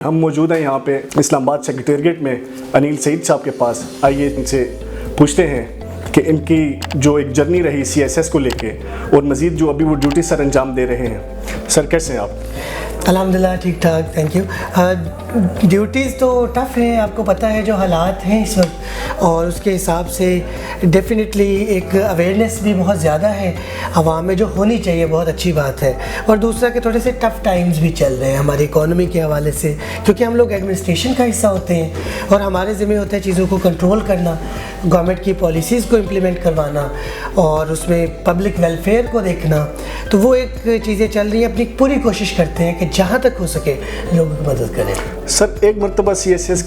ہم موجود ہیں یہاں پہ اسلام آباد سیکریٹریٹ میں انیل سعید صاحب کے پاس. آئیے ان سے پوچھتے ہیں کہ ان کی جو ایک جرنی رہی سی ایس ایس کو لے کے اور مزید جو ابھی وہ ڈیوٹی سر انجام دے رہے ہیں. سر کیسے ہیں آپ؟ الحمدللہ ٹھیک ٹھاک, تھینک یو. ڈیوٹیز تو ٹف ہیں, آپ کو پتہ ہے جو حالات ہیں اس وقت, اور اس کے حساب سے ڈیفینیٹلی ایک اویئرنیس بھی بہت زیادہ ہے عوام میں, جو ہونی چاہیے, بہت اچھی بات ہے. اور دوسرا کہ تھوڑے سے ٹف ٹائمز بھی چل رہے ہیں ہماری اکانومی کے حوالے سے, کیونکہ ہم لوگ ایڈمنسٹریشن کا حصہ ہوتے ہیں اور ہمارے ذمہ ہوتا ہے چیزوں کو کنٹرول کرنا, گورنمنٹ کی پالیسیز کو امپلیمنٹ کروانا اور اس میں پبلک ویلفیئر کو دیکھنا. تو وہ ایک چیزیں چل رہی ہیں, اپنی پوری کوشش کرتے ہیں کہ جہاں تک ہو سکے لوگوں کی مدد کریں. سر ایک مرتبہ سی ایس ایس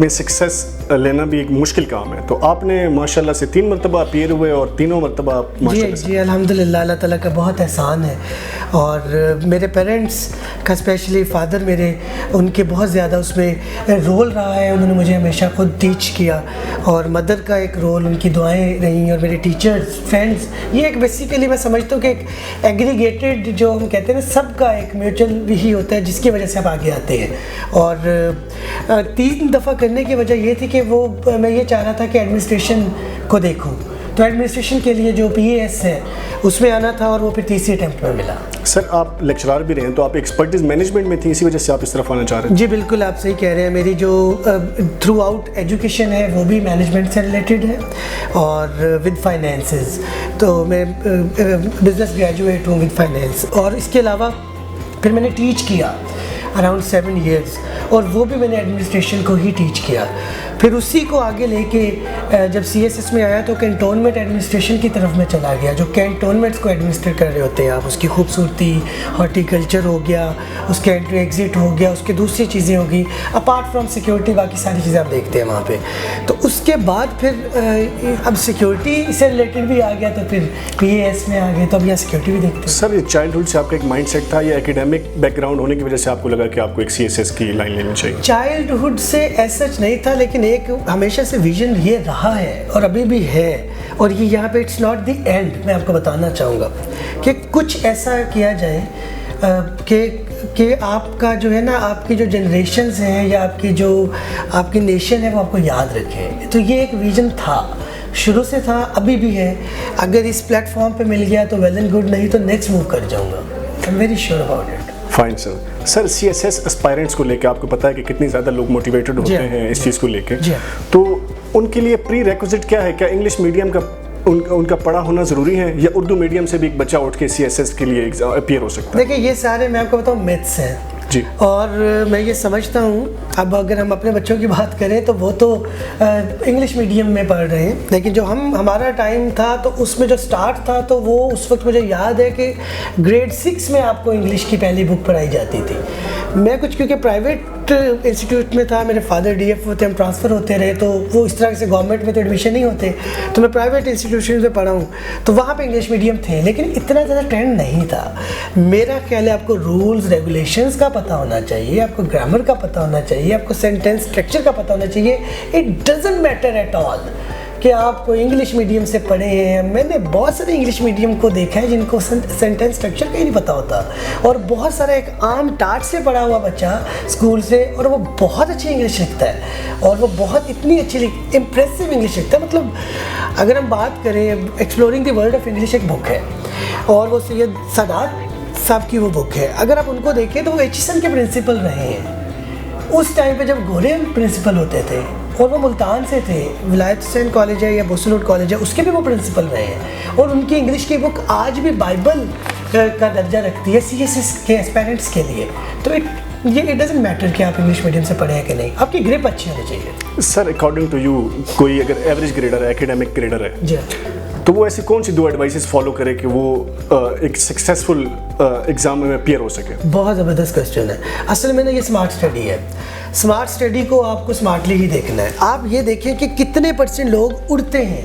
میں سکسیس لینا بھی ایک مشکل کام ہے, تو آپ نے ماشاءاللہ سے 3 مرتبہ اپیئر ہوئے اور تینوں مرتبہ جی الحمدللہ اللہ تعالیٰ کا بہت احسان ہے. اور میرے پیرنٹس کا اسپیشلی فادر میرے, ان کے بہت زیادہ اس میں رول رہا ہے. انہوں نے مجھے ہمیشہ خود ٹیچ کیا, اور مدر کا ایک رول, ان کی دعائیں رہیں, اور میرے ٹیچرز, فرینڈس. یہ ایک بیسیکلی میں سمجھتا ہوں کہ ایک ایگریگیٹڈ جو ہم کہتے ہیں نا, سب کا ایک میوچل ہی ہوتا ہے جس کی وجہ سے آپ آگے آتے ہیں. اور 3 دفعہ کرنے کی وجہ یہ تھی کہ وہ میں یہ چاہ رہا تھا کہ ایڈمنسٹریشن کو دیکھوں, تو ایڈمنسٹریشن کے لیے جو پی اے ایس ہے اس میں آنا تھا, اور وہ پھر تیسری اٹیمپٹ میں ملا. سر آپ لیکچرار بھی رہے ہیں, تو آپ ایکسپرٹیز مینجمنٹ میں تھی, اسی وجہ سے آپ اس طرف آنا چاہ رہے ہیں؟ جی بالکل, آپ صحیح کہہ رہے ہیں. میری جو تھرو آؤٹ ایجوکیشن ہے وہ بھی مینجمنٹ سے ریلیٹڈ ہے, اور ود فائنینسز. تو میں بزنس گریجویٹ ہوں ود فائنینس, اور اس کے علاوہ پھر میں نے ٹیچ کیا اراؤنڈ 7 ایئرس, اور وہ بھی میں نے ایڈمنسٹریشن کو ہی ٹیچ کیا. پھر اسی کو آگے لے کے جب سی ایس ایس میں آیا تو کینٹونمنٹ ایڈمنسٹریشن کی طرف میں چلا گیا. جو کینٹونمنٹس کو ایڈمنسٹر کر رہے ہوتے ہیں آپ, اس کی خوبصورتی, ہارٹیکلچر ہو گیا, اس کے انٹری ایگزٹ ہو گیا, اس کے دوسری چیزیں ہوگی, اپارٹ فرام سیکیورٹی باقی ساری چیزیں آپ دیکھتے ہیں وہاں پہ. تو اس کے بعد پھر اب سیکیورٹی سے ریلیٹڈ بھی آ گیا, تو پھر پی اے ایس میں آ گئے, تو اب یہاں سیکیورٹی بھی دیکھتے ہیں. سر یہ چائلڈہڈ سے آپ کا ایک مائنڈ سیٹ تھا یا ایکیڈیمک بیک گراؤنڈ ہونے کی وجہ سے آپ کو لگا کہ آپ کو ایک سی ایس ایس کی لائن لینی چاہیے؟ چائلڈہڈ سے ایسا نہیں تھا, لیکن ایک ہمیشہ سے ویژن یہ رہا ہے اور ابھی بھی ہے, اور یہ یہاں پہ اٹس ناٹ دی اینڈ. میں آپ کو بتانا چاہوں گا کہ کچھ ایسا کیا جائے کہ آپ کا جو ہے نا, آپ کی جو جنریشنز ہیں یا آپ کی نیشن ہے وہ آپ کو یاد رکھے. تو یہ ایک ویژن تھا, شروع سے تھا, ابھی بھی ہے. اگر اس پلیٹ فارم پہ مل گیا تو ویل اینڈ گڈ, نہیں تو نیکسٹ موو کر جاؤں گا. I am very sure about it. Fine sir. Sir C S S aspirants کو لے کے آپ کو پتہ ہے کہ کتنی زیادہ لوگ موٹیویٹڈ ہوتے ہیں اس چیز کو لے کے, تو ان کے لیے پری ریکوزٹ کیا ہے؟ کیا انگلش میڈیم کا ان کا پڑھا ہونا ضروری ہے, یا اردو میڈیم سے بھی ایک بچہ اٹھ کے سی ایس ایس کے لیے اپیئر ہو سکتا ہے؟ دیکھیں یہ سارے میں آپ کو بتاؤں میتھس ہیں جی, اور میں یہ سمجھتا ہوں اب اگر ہم اپنے بچوں کی بات کریں تو وہ تو انگلش میڈیم میں پڑھ رہے ہیں, لیکن جو ہمارا ٹائم تھا تو اس میں جو سٹارٹ تھا تو وہ اس وقت مجھے یاد ہے کہ گریڈ 6 میں آپ کو انگلش کی پہلی بک پڑھائی جاتی تھی. میں کچھ کیونکہ پرائیویٹ انسٹیٹیوٹ میں تھا, میرے فادر ڈی ایف ہوتے, ہم ٹرانسفر ہوتے رہے, تو وہ اس طرح سے گورنمنٹ میں تو ایڈمیشن نہیں ہوتے, تو میں پرائیویٹ انسٹیٹیوشن میں پڑھا ہوں, تو وہاں پہ انگلش میڈیم تھے, لیکن اتنا زیادہ ٹرینڈ نہیں تھا. میرا خیال ہے آپ کو رولز ریگولیشنز کا پتہ ہونا چاہیے, آپ کو گرامر کا پتہ ہونا چاہیے, آپ کو سینٹینس اسٹرکچر کا پتہ ہونا چاہیے. It doesn't matter at all کہ آپ کو انگلش میڈیم سے پڑھے ہیں. میں نے بہت سارے انگلش میڈیم کو دیکھا ہے جن کو سینٹینس اسٹرکچر کا ہی نہیں پتہ ہوتا, اور بہت سارا ایک عام ٹاٹ سے پڑھا ہوا بچہ اسکول سے, اور وہ بہت اچھی انگلش لکھتا ہے, اور وہ بہت اتنی اچھی امپریسو انگلش لکھتا ہے. مطلب اگر ہم بات کریں, exploring the world of English ایک بک ہے, اور وہ سید سادات صاحب کی وہ بک ہے. اگر آپ ان کو دیکھیں تو وہ ایچسن کے پرنسپل رہے ہیں اس ٹائم پہ جب گورے پرنسپل ہوتے تھے, اور وہ ملتان سے تھے. ولایت حسین کالج ہے یا بوسلوڈ کالج ہے, اس کے بھی وہ پرنسپل رہے ہیں, اور ان کی انگلش کی بک آج بھی بائبل کا درجہ رکھتی ہے سی ایس ایس کے اسپیرنٹس کے لیے. تو اٹ ڈزنٹ میٹر کہ آپ انگلش میڈیم سے پڑھیں ہیں کہ نہیں, آپ کی گرپ اچھی ہونی چاہیے. سر اکارڈنگ ٹو یو کوئی اگر ایوریج گریڈر ہے, ایکیڈیمک گریڈر ہے, جی, تو وہ ایسی کون سی 2 ایڈوائسز فالو کرے کہ وہ ایک سکسیزفل ایگزام میں اپیئر ہو سکے؟ بہت زبردست کوسچن ہے. اصل میں نا یہ اسمارٹ اسٹڈی ہے. اسمارٹ اسٹڈی کو آپ کو اسمارٹلی ہی دیکھنا ہے. آپ یہ دیکھیں کہ کتنے % لوگ اڑتے ہیں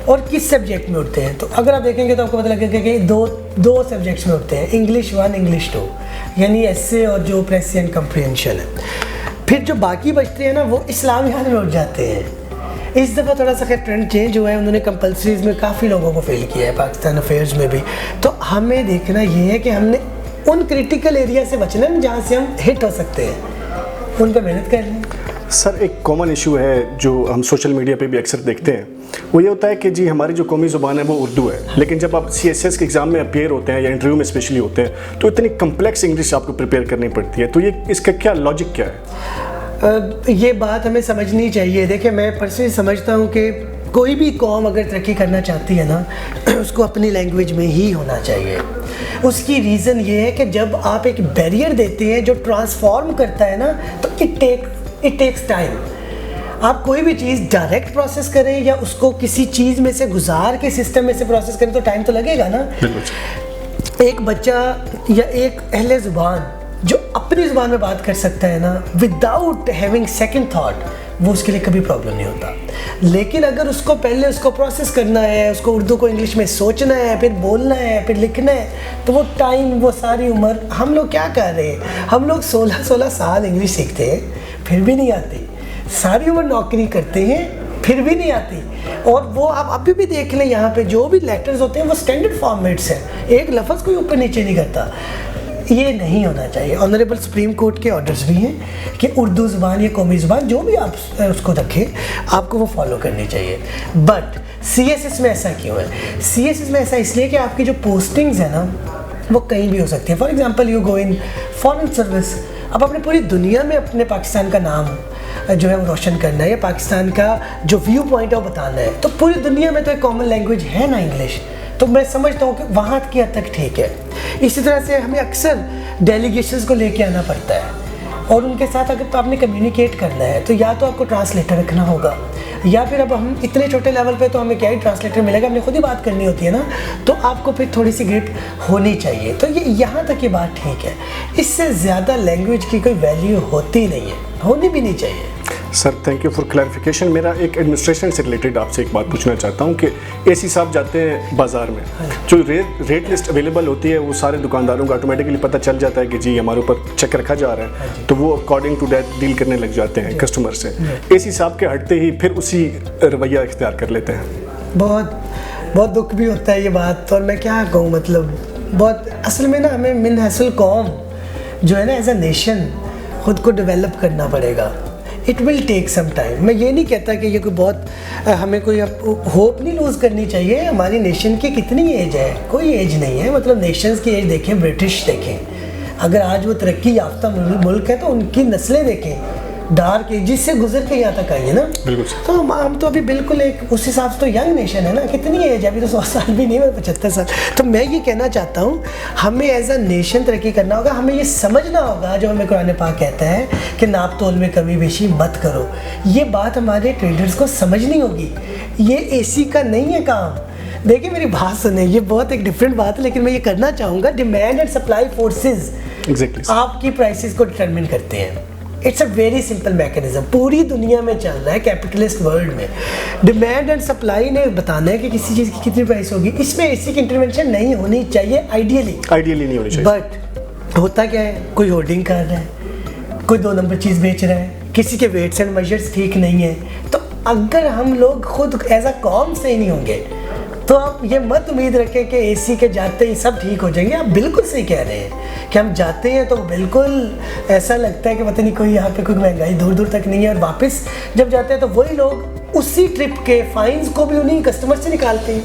اور کس سبجیکٹ میں اڑتے ہیں. تو اگر آپ دیکھیں گے تو آپ کو پتہ لگے گا کہ دو سبجیکٹس میں اڑتے ہیں, انگلش 1 انگلش 2, یعنی ایسے اور جو پریسی اینڈ کمپریہنشن ہے. پھر جو باقی بچتے ہیں نا وہ اسلامیات میں اٹھ جاتے ہیں. اس دفعہ تھوڑا سا ٹرینڈ چینج ہوا ہے, انہوں نے کمپلسریز میں کافی لوگوں کو فیل کیا ہے, پاکستان افیئرز میں بھی. تو ہمیں دیکھنا یہ ہے کہ ہم نے ان کریٹیکل ایریا سے بچنا ہے جہاں سے ہم ہٹ ہو سکتے ہیں. ان پہ محنت کر لیں. سر ایک کامن ایشو ہے جو ہم سوشل میڈیا پہ بھی اکثر دیکھتے ہیں, وہ یہ ہوتا ہے کہ جی ہماری جو قومی زبان ہے وہ اردو ہے, لیکن جب آپ CSS کے ایگزام میں اپیئر ہوتے ہیں یا انٹرویو میں اسپیشلی ہوتے ہیں تو اتنی کمپلیکس انگلش آپ کو پریپیئر کرنی پڑتی ہے, تو یہ اس کا کیا لاجک کیا ہے؟ یہ بات ہمیں سمجھنی چاہیے. دیکھیں میں پرسنلی سمجھتا ہوں کہ کوئی بھی قوم اگر ترقی کرنا چاہتی ہے نا, اس کو اپنی لینگویج میں ہی ہونا چاہیے. اس کی ریزن یہ ہے کہ جب آپ ایک بیریئر دیتے ہیں جو ٹرانسفارم کرتا ہے نا, تو اٹ ٹیکس ٹائم. آپ کوئی بھی چیز ڈائریکٹ پروسیس کریں یا اس کو کسی چیز میں سے گزار کے سسٹم میں سے پروسیس کریں تو ٹائم تو لگے گا نا. ایک بچہ یا ایک اہل زبان جو اپنی زبان میں بات کر سکتا ہے نا وداؤٹ ہیونگ سیکنڈ تھاٹ, وہ اس کے لیے کبھی پرابلم نہیں ہوتا. لیکن اگر اس کو پہلے اس کو پروسیس کرنا ہے, اس کو اردو کو انگلش میں سوچنا ہے, پھر بولنا ہے, پھر لکھنا ہے, تو وہ ٹائم, وہ ساری عمر. ہم لوگ کیا کر رہے ہیں, ہم لوگ 16 سال انگلش سیکھتے ہیں پھر بھی نہیں آتی, ساری عمر نوکری کرتے ہیں پھر بھی نہیں آتی. اور وہ آپ ابھی بھی دیکھ لیں یہاں پہ جو بھی لیٹرز ہوتے ہیں وہ اسٹینڈرڈ فارمیٹس ہیں, ایک لفظ کوئی اوپر نیچے نہیں کرتا. یہ نہیں ہونا چاہیے. آنریبل سپریم کورٹ کے آرڈرز بھی ہیں کہ اردو زبان یا قومی زبان جو بھی آپ اس کو رکھیں آپ کو وہ فالو کرنی چاہیے. بٹ CSS میں ایسا کیوں ہے؟ CSS میں ایسا اس لیے کہ آپ کی جو پوسٹنگز ہیں نا وہ کہیں بھی ہو سکتی ہیں. For example you go in foreign service, اب اپنے پوری دنیا میں اپنے پاکستان کا نام جو ہے وہ روشن کرنا ہے یا پاکستان کا جو ویو پوائنٹ ہے وہ بتانا ہے, تو پوری دنیا میں تو ایک کامن لینگویج ہے نا انگلش. تو میں سمجھتا ہوں کہ وہاں کی حد تک ٹھیک ہے. اسی طرح سے ہمیں اکثر ڈیلیگیشنز کو لے کے آنا پڑتا ہے اور ان کے ساتھ اگر آپ نے کمیونیکیٹ کرنا ہے تو یا تو آپ کو ٹرانسلیٹر رکھنا ہوگا, یا پھر اب ہم اتنے چھوٹے لیول پہ تو ہمیں کیا ہی ٹرانسلیٹر ملے گا, ہم نے خود ہی بات کرنی ہوتی ہے نا, تو آپ کو پھر تھوڑی سی گرپ ہونی چاہیے. تو یہ یہاں تک یہ بات ٹھیک ہے. اس سے زیادہ لینگویج کی کوئی ویلیو ہوتی نہیں ہے, ہونی بھی نہیں چاہیے. Sir thank you for clarification. میرا ایک ایڈمنسٹریشن سے ریلیٹڈ آپ سے ایک بات پوچھنا چاہتا ہوں کہ AC صاحب جاتے ہیں بازار میں, جو ریٹ لسٹ اویلیبل ہوتی ہے وہ سارے دکانداروں کو آٹومیٹکلی پتہ چل جاتا ہے کہ جی ہمارے اوپر چیک رکھا جا رہا ہے, تو وہ اکارڈنگ ٹو دیٹ ڈیل کرنے لگ جاتے ہیں کسٹمر سے. AC صاحب کے ہٹتے ہی پھر اسی رویہ اختیار کر لیتے ہیں. بہت دکھ بھی ہوتا ہے یہ بات. اور میں کیا کہوں, مطلب بہت اصل میں نا ہمیں من حیث قوم جو ہے نا ایز اے نیشن خود کو ڈیولپ کرنا پڑے گا. It will take some time. میں یہ نہیں کہتا کہ یہ کوئی بہت ہمیں کوئی ہوپ نہیں لوز کرنی چاہیے. ہماری نیشن کی کتنی ایج ہے, کوئی ایج نہیں ہے. مطلب نیشنز کی ایج دیکھیں, برٹش دیکھیں, اگر آج وہ ترقی یافتہ ملک ہے تو ان کی نسلیں دیکھیں ڈارک ایجز سے گزر کے یہاں تک آئی ہے نا. تو ہم تو ابھی بالکل ایک اس حساب سے تو ینگ نیشن ہے نا. کتنی ایج ہے, ابھی تو 100 سال بھی نہیں ہے, 75 سال. تو میں یہ کہنا چاہتا ہوں ہمیں ایز اے نیشن ترقی کرنا ہوگا. ہمیں یہ سمجھنا ہوگا جو ہمیں قرآن پاک کہتا ہے کہ ناپ تول میں کمی بیشی مت کرو. یہ بات ہمارے ٹریڈرز کو سمجھنی ہوگی. یہ AC کا نہیں ہے کام. دیکھیں میری بات سنیں, یہ بہت ایک ڈفرینٹ بات ہے لیکن میں یہ کرنا چاہوں گا. ڈیمانڈ اینڈ سپلائی فورسز آپ کی پرائسز کو ڈٹرمن کرتے ہیں. It's a very simple mechanism, پوری دنیا میں چل رہا ہے کیپٹلسٹ ورلڈ میں. ڈیمانڈ اینڈ سپلائی نے بتانا ہے کہ کسی چیز کی کتنی پرائس ہوگی. اس میں AC کی انٹرونشن نہیں ہونی چاہیے آئیڈیلی نہیں ہونی چاہیے. بٹ ہوتا کیا ہے, کوئی ہولڈنگ کر رہا ہے, کوئی 2 نمبر چیز بیچ رہا ہے, کسی کے ویٹس اینڈ میجرز ٹھیک نہیں ہیں. تو اگر ہم لوگ خود ایز اے قوم سے ہی نہیں ہوں گے تو آپ یہ مت امید رکھیں کہ AC کے جاتے ہی سب ٹھیک ہو جائیں گے. آپ بالکل صحیح کہہ رہے ہیں کہ ہم جاتے ہیں تو بالکل ایسا لگتا ہے کہ پتہ نہیں کوئی یہاں پہ کوئی مہنگائی دور دور تک نہیں ہے, اور واپس جب جاتے ہیں تو وہی لوگ اسی ٹرپ کے فائنز کو بھی انہیں کسٹمر سے نکالتے ہیں,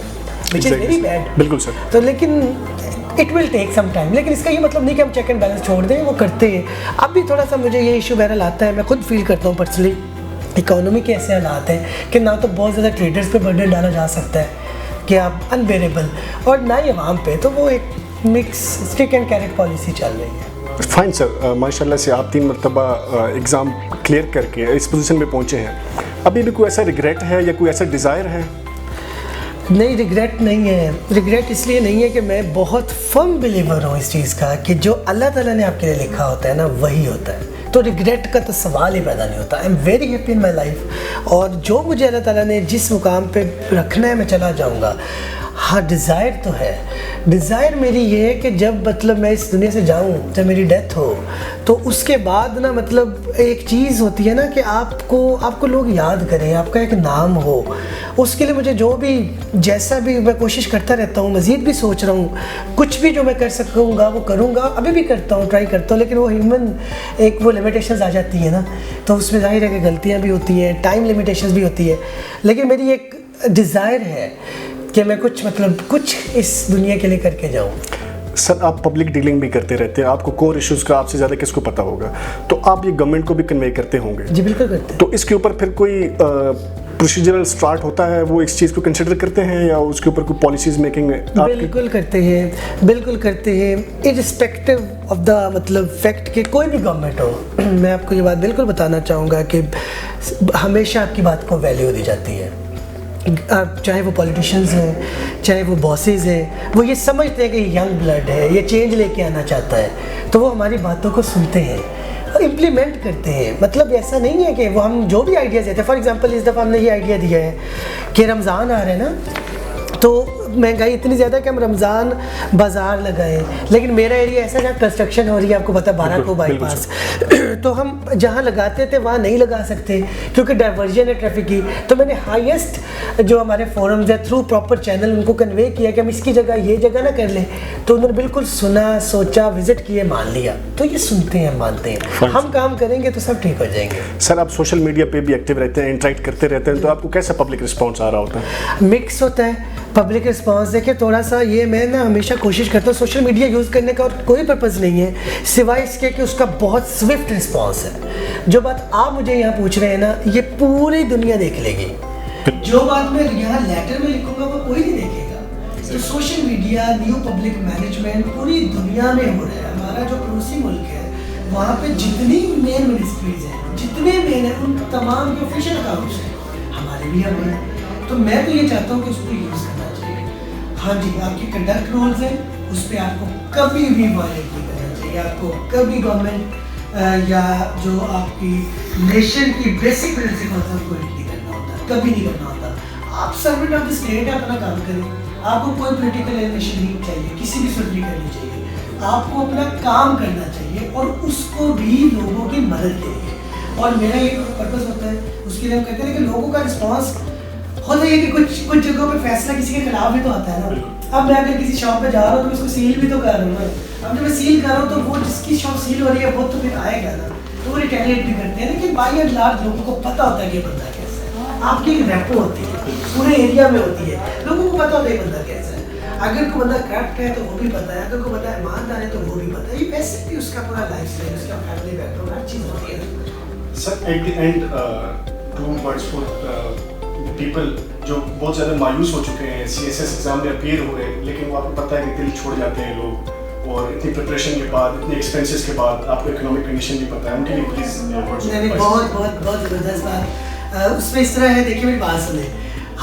which is very bad. بالکل سر. تو لیکن it will take some time. لیکن اس کا یہ مطلب نہیں کہ ہم چیک اینڈ بیلنس چھوڑ دیں, وہ کرتے ہیں. اب بھی تھوڑا سا مجھے یہ ایشو بہرحال آتا ہے, میں خود فیل کرتا ہوں پرسنلی. اکانومی کے ایسے حالات ہیں کہ نہ تو بہت زیادہ ٹریڈرز پہ برڈن ڈالا جا سکتا ہے کہ آپ انویریبل, اور نہ ہی عوام پہ. تو وہ ایک mix stick and carrot policy چل رہی ہے. فائن سر, ماشاء اللہ سے آپ 3 مرتبہ ایگزام کلیئر کر کے اس پوزیشن پہ پہنچے ہیں. ابھی بھی کوئی ایسا ریگریٹ ہے یا کوئی ایسا ڈیزائر ہے؟ نہیں, ریگریٹ نہیں ہے. ریگریٹ اس لیے نہیں ہے کہ میں بہت فرم بلیور ہوں اس چیز کا کہ جو اللہ تعالیٰ نے آپ کے لیے لکھا ہوتا ہے نا وہی ہوتا ہے. تو ریگریٹ کا تو سوال ہی پیدا نہیں ہوتا. آئی am very happy in my life, اور جو مجھے اللہ تعالیٰ نے جس مقام پہ رکھنا ہے میں چلا جاؤں گا. ہاں ڈیزائر تو ہے. ڈیزائر میری یہ ہے کہ جب مطلب میں اس دنیا سے جاؤں, جب میری ڈیتھ ہو, تو اس کے بعد نا مطلب ایک چیز ہوتی ہے نا کہ آپ کو لوگ یاد کریں, آپ کا ایک نام ہو. اس کے لیے مجھے جو بھی جیسا بھی میں کوشش کرتا رہتا ہوں, مزید بھی سوچ رہا ہوں, کچھ بھی جو میں کر سکوں گا وہ کروں گا. ابھی بھی کرتا ہوں, ٹرائی کرتا ہوں, لیکن وہ ہیومن ایک وہ لمیٹیشنز آ جاتی ہیں نا, تو اس میں ظاہر ہے کہ غلطیاں بھی ہوتی ہیں, ٹائم لمیٹیشنز بھی ہوتی ہے. لیکن میری ایک ڈیزائر ہے کہ میں کچھ اس دنیا کے لیے کر کے جاؤں. سر آپ پبلک ڈیلنگ بھی کرتے رہتے ہیں, آپ کو کور ایشوز کا آپ سے زیادہ کس کو پتہ ہوگا, تو آپ یہ گورنمنٹ کو بھی کنوے کرتے ہوں گے. جی بالکل کرتے ہیں. تو اس کے اوپر پھر کوئی پروسیجرل سٹارٹ ہوتا ہے, وہ اس چیز کو کنسیڈر کرتے ہیں یا اس کے اوپر کوئی پالیسیز میکنگ؟ بالکل کرتے ہیں, بالکل کرتے ہیں, ارسپیکٹو آف دا مطلب فیکٹ کہ کوئی بھی گورنمنٹ ہو. میں آپ کو یہ بات بالکل بتانا چاہوں گا کہ ہمیشہ آپ کی بات کو ویلیو دی جاتی ہے. چاہے وہ پولیٹیشنز ہیں, چاہے وہ باسز ہیں, وہ یہ سمجھتے ہیں کہ یہ ینگ بلڈ ہے, یہ چینج لے کے آنا چاہتا ہے, تو وہ ہماری باتوں کو سنتے ہیں اور امپلیمنٹ کرتے ہیں. مطلب ایسا نہیں ہے کہ وہ ہم جو بھی آئیڈیاز دیتے ہیں, فار ایگزامپل اس دفعہ ہم نے یہ آئیڈیا دیا ہے کہ رمضان آ رہا ہے نا, تو مہنگائی اتنی زیادہ کہ ہم رمضان بازار لگائیں, لیکن میرا ایریا ایسا جہاں کنسٹرکشن ہو رہی ہے, آپ کو پتہ 12 کو بائی پاس, تو ہم جہاں لگاتے تھے وہاں نہیں لگا سکتے کیونکہ ڈائیورژن ہے ٹریفک کی. تو میں نے ہائیسٹ جو ہمارے فورمز ہیں تھرو پراپر چینل ان کو کنوے کیا کہ ہم اس کی جگہ یہ جگہ نہ کر لیں, تو انہوں نے بالکل سنا, سوچا, وزٹ کیے, مان لیا. تو یہ سنتے ہیں, مانتے ہیں. ہم کام کریں گے تو سب ٹھیک ہو جائیں گے. سر آپ سوشل میڈیا پہ بھی ایکٹیو رہتے ہیں, انٹریکٹ کرتے رہتے ہیں, تو آپ کو کیسا پبلک رسپانس آ رہا ہوتا ہے؟ مکس ہوتا ہے پبلک رسپانس. دیکھیں تھوڑا سا یہ میں نا ہمیشہ کوشش کرتا ہوں سوشل میڈیا یوز کرنے کا اور کوئی پرپز نہیں ہے سوائے اس کے کہ اس کا بہت سوئفٹ رسپانس ہے. جو بات آپ مجھے یہاں پوچھ رہے ہیں نا, یہ پوری دنیا دیکھ لے گی. جو بات میں یہاں لیٹر میں لکھوں گا وہ کوئی نہیں دیکھے گا. تو social media, new public management پوری دنیا میں ہو رہا ہے. ہمارا جو پڑوسی ملک ہے وہاں پہ جتنی مین منسٹریز ہیں, جتنے مین ہیں, ان تمام کے آفیشیل اکاؤنٹس ہیں, ہمارے بھی ہمیں ہیں. تو میں تو یہ چاہتا ہوں کہ اس کو یوز کرنا چاہیے. ہاں جی, آپ کی کنڈکٹ رولز ہیں, اس پہ آپ کو کبھی بھی وائلیٹ نہیں کرنا چاہیے. آپ کو کبھی گورنمنٹ یا جو آپ کی نیشن کی بیسک پرنسپلز ہیں کو نہیں کرنا ہوتا, کبھی نہیں کرنا ہوتا. آپ سروینٹ آف دا اسٹیٹ اپنا کام کریں, آپ کو کوئی پولیٹیکل ایلیشن نہیں چاہیے, کسی بھی صورت نہیں کرنی چاہیے. آپ کو اپنا کام کرنا چاہیے اور اس کو بھی لوگوں کی مدد کے لیے. اور میرا ایک پرپز ہوتا ہے, اس کے لیے ہم کہتے ہیں کہ لوگوں کا رسپانس ہوتا ہے کہ کچھ جگہوں پہ فیصلہ کسی کے خلاف بھی تو آتا ہے نا. اب میں اگر کسی شاپ پہ جا رہا ہوں تو میں اس کو سیل بھی تو کر رہا ہوں نا. اب جب میں سیل کر رہا ہوں تو وہ جس کی شاپ سیل ہو رہی ہے وہ تو پھر آئے گا نا, تو وہ ریٹیلیٹ بھی کرتے ہیں. لیکن بائی اینڈ لارج لوگوں کو پتہ ہوتا ہے کہ یہ بندہ کیسا ہے. آپ کی ایک ریپو ہوتی ہے, پورے ایریا میں ہوتی ہے, لوگوں کو پتہ ہوتا ہے یہ بندہ کیسا ہے. اگر کوئی بندہ کرپٹ ہے تو وہ بھی پتہ ہے, اگر کوئی بندہ ایماندار ہے تو وہ بھی پتہ ہے. یہ ویسے بھی اس کا پورا لائف اسٹائل, اس کا فیملی بیک گراؤنڈ, ہر چیز ہوتی ہے. Sir at the end 2 words for people جو بہت زیادہ مایوس ہو چکے ہیں, سی ایس ایس ایگزام میں اپیئر ہو رہے ہیں, لیکن وہ آپ کو پتہ ہے کہ دل چھوڑ جاتے ہیں لوگ, اور اتنی پریپریشن کے بعد, اتنے ایکسپینسز کے بعد, آپ کو اکنامک کنڈیشن بھی پتہ ہے, ان کے لیے پلیز. بہت زبردست بات. اس میں اس طرح ہے, دیکھیے میری بات سنیں,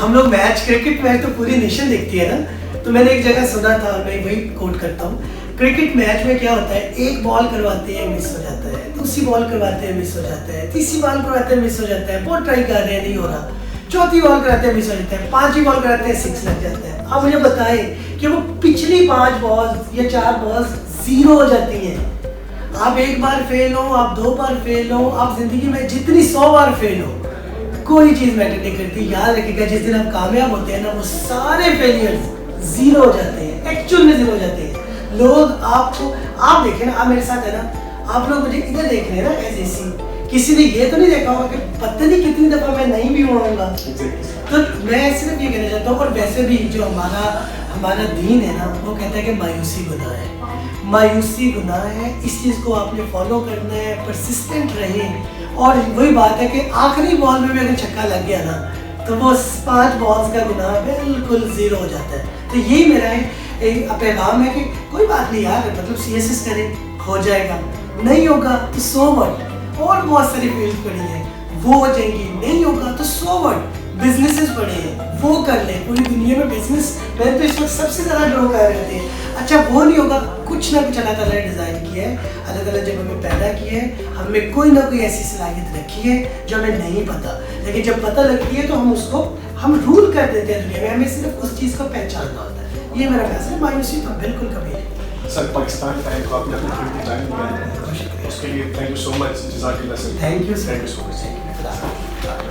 ہم لوگ میچ, کرکٹ میچ تو پوری نیشن دیکھتی ہے نا. تو میں نے ایک جگہ سنا تھا, اور میں وہی کوٹ کرتا ہوں, کرکٹ میچ میں کیا ہوتا ہے, ایک بال کرواتے ہیں مس ہو جاتا ہے, دوسری بال کرواتے ہیں مس ہو جاتا ہے, تیسری بال کرواتے ہیں مس ہو جاتا ہے, بہت ٹرائی کر رہے ہیں نہیں ہو رہا, چوتھی بال کراتے ہیں مس ہو جاتا ہے, 5ویں بال کراتے ہیں 6 لگ جاتا ہے. آپ مجھے بتائیں کہ وہ پچھلی 5 بالز یا 4 بالز 0 ہو جاتی ہیں. آپ ایک بار فیل ہو, آپ 2 بار فیل ہو, آپ زندگی میں جتنی 100 بار فیل ہو, کوئی چیز میٹر نہیں کرتی. یاد رکھیے گا جس دن آپ کامیاب ہوتے ہیں نا, وہ سارے فیلیئرز 0 ہو جاتے ہیں, ایکچوئل میں 0 ہو جاتے ہیں. لوگ آپ کو, آپ دیکھیں نا, آپ میرے ساتھ ہے نا, آپ لوگ مجھے ادھر دیکھ رہے ہیں نا ایز اے سی, کسی نے یہ تو نہیں دیکھا ہوگا کہ پتہ نہیں کتنی دفعہ میں نہیں بھی ہوں گا. تو میں صرف یہ کہنا چاہتا ہوں, اور ویسے بھی جو ہمارا دین ہے نا, وہ کہتا ہے کہ مایوسی گناہ ہے. مایوسی گناہ ہے, اس چیز کو آپ نے فالو کرنا ہے, پرسسٹنٹ رہیں. اور وہی بات ہے کہ آخری بال میں بھی اگر چھکا لگ گیا نا, تو وہ 5 بالز کا گناہ بالکل 0 ہو جاتا ہے. تو یہی میرا ایک پیغام ہے کہ کوئی بات نہیں یار, مطلب سی ایس ایس کریں, ہو جائے گا, نہیں ہوگا تو سو وٹ. اور بہت ساری فیلڈ پڑی ہیں, وہ ہو جائیں گی, نہیں ہوگا تو سو وٹ. بزنسز پڑھے ہیں وہ کر لیں. پوری دنیا میں بزنس میں تو اس وقت سب سے زیادہ لوگ آ رہتے ہیں. اچھا وہ نہیں ہوگا, کچھ نہ کچھ اللہ تعالیٰ نے ڈیزائن کیا ہے, اللہ تعالیٰ جب ہمیں پیدا کیا ہے ہم میں کوئی نہ کوئی ایسی صلاحیت رکھی ہے جو ہمیں نہیں پتہ, لیکن جب پتہ لگتی ہے تو ہم اس کو ہم رول کر دیتے ہیں دنیا میں, ہمیں صرف اس چیز کو پہچاننا ہوتا ہے. یہ میرا فیصلہ, مایوسی تو بالکل کبھی نہیں. سر پاکستان ٹائم کو آپ نے اپنا قیمتی ٹائم دیا, اس کے لیے تھینک یو سو مچ. جزاک اللہ سر. Thank you so much.